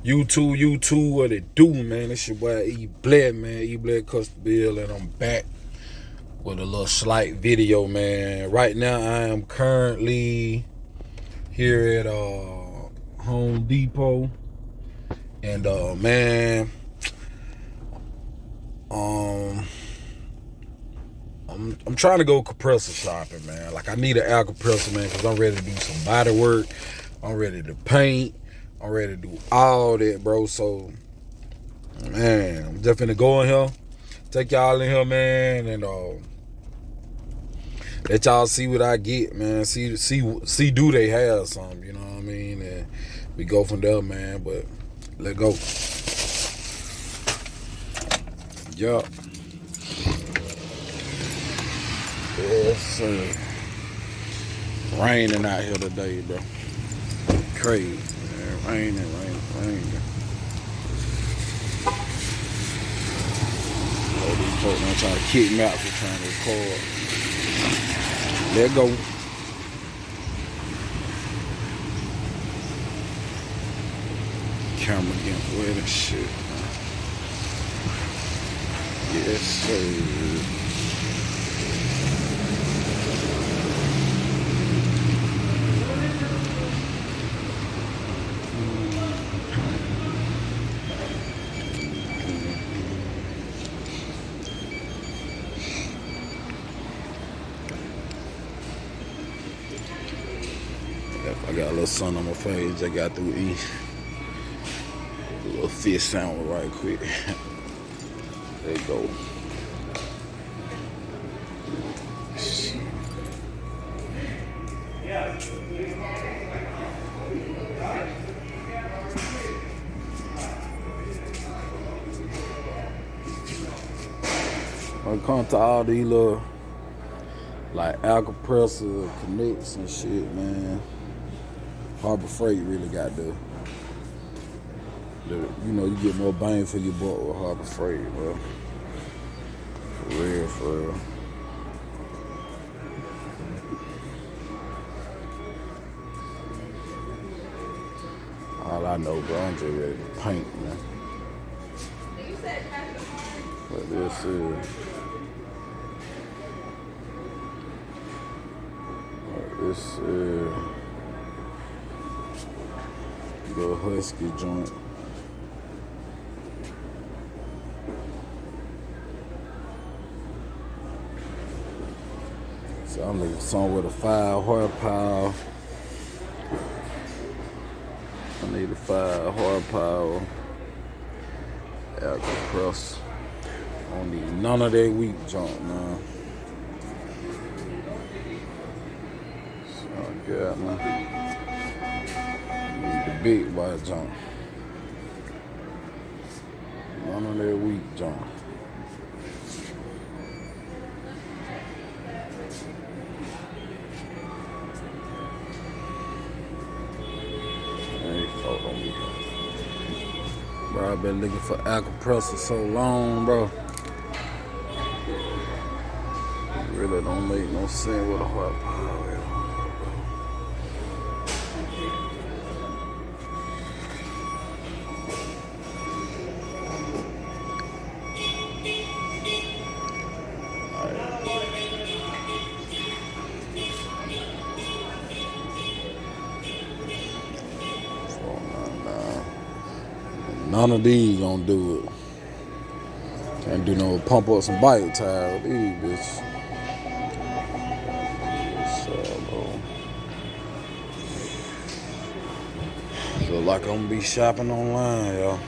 YouTube, what it do, man? It's your boy E Bled, man. E Bled Custom Bill, and I'm back with a little slight video, man. Right now, I am currently here at Home Depot, and man, I'm trying to go compressor shopping, man. Like, I need an air compressor, man, because I'm ready to do some body work. I'm ready to paint. I'm ready to do all that, bro. So, man, I'm just finna go in here, take y'all in here, man, and let y'all see what I get, man. See, do they have something? You know what I mean? And we go from there, man. But let's go. Yup. Yes, sir. Raining out here today, bro. Crazy, man. Raining. Oh, these folks now trying to kick me out for trying to record. Let go. Camera getting wet and shit, man. Yes, sir. I got a little sun on my face. I got through eat a little fish sandwich right quick. There you go. When it comes to all these little like air compressor connects and shit, man, Harbor Freight really got the you know, you get more bang for your buck with Harbor Freight, bro. For real. All I know, bro, I'm just ready to paint, man. But this is the Husky joint. So I'm looking for something with a 5 horsepower. I need a 5 horsepower air compressor. I don't need none of that weak junk, man. So I got, man. Need the big white junk. None of that weak junk. Bro, I've been looking for air compressor so long, bro. It really don't make no sense with a horsepower. None of these gonna do it. Can't do no pump up some bike tire with these bitches. Feel like I'm gonna be shopping online, y'all.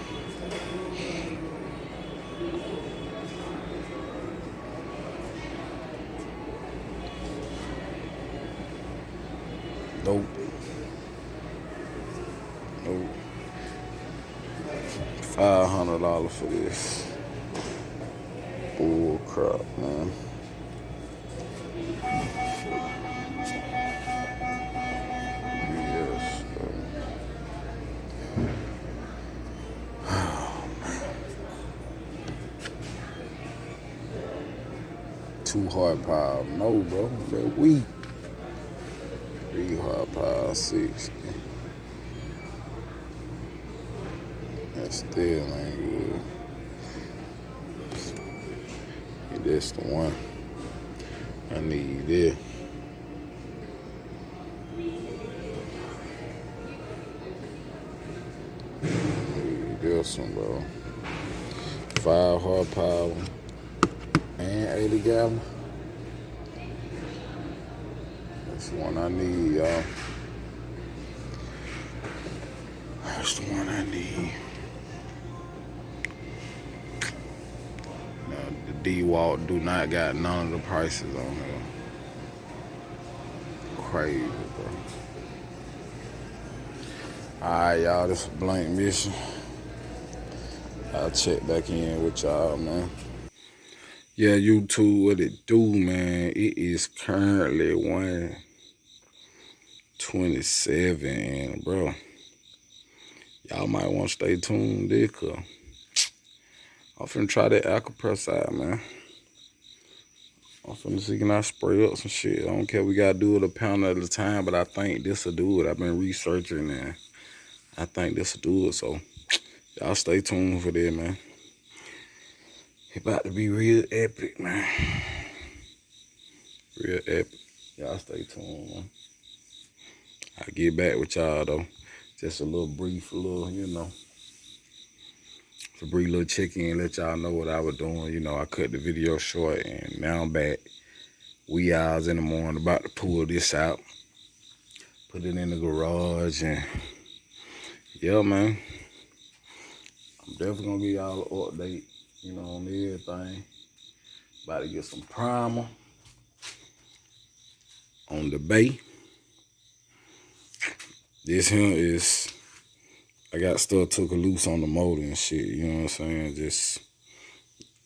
Nope. $500 for this. Bull crap, man. Yes. Too hard power. No, bro. They're weak. 3 horsepower 60. Still ain't good. That's the one. I need it. Need this one, bro. 5 horsepower and 80 gallon. That's the one I need, y'all. That's the one I need. Now, the D-Walk do not got none of the prices on here. Crazy, bro. Alright, y'all, this is a blank mission. I'll check back in with y'all, man. Yeah, YouTube, what it do, man? It is currently 1:27, and bro, y'all might want to stay tuned there, cause I'm finna try that air compressor out, man. I'm finna see can I spray up some shit. I don't care, we gotta do it a pound at a time, but I think this'll do it. I've been researching, and I think this'll do it, so y'all stay tuned for that, man. It about to be real epic, man. Real epic. Y'all stay tuned, man. I'll get back with y'all, though. Just a little brief, a brief little check-in, let y'all know what I was doing. I cut the video short, and now I'm back. Wee hours in the morning, about to pull this out. Put it in the garage, and yeah, man. I'm definitely gonna give y'all an update, on everything. About to get some primer on the bay. This here is, I got stuff took a loose on the motor and shit, you know what I'm saying? Just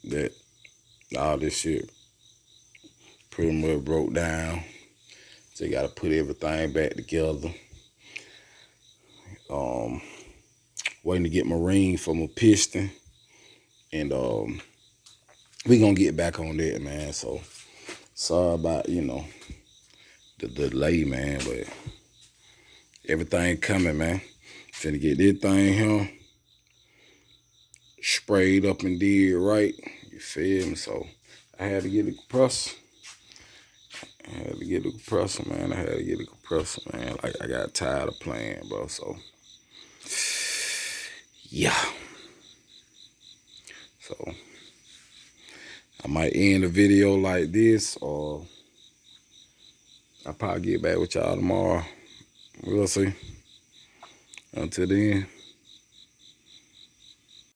that, all this shit pretty much broke down. So you gotta put everything back together. Waiting to get my ring for my piston. And we gonna get back on that, man. So sorry about, the delay, man, but everything coming, man. Finna get this thing here sprayed up and did right. You feel me? So I had to get the compressor. Man. Like, I got tired of playing, bro. So yeah. So I might end the video like this, or I'll probably get back with y'all tomorrow. We'll see. Until then.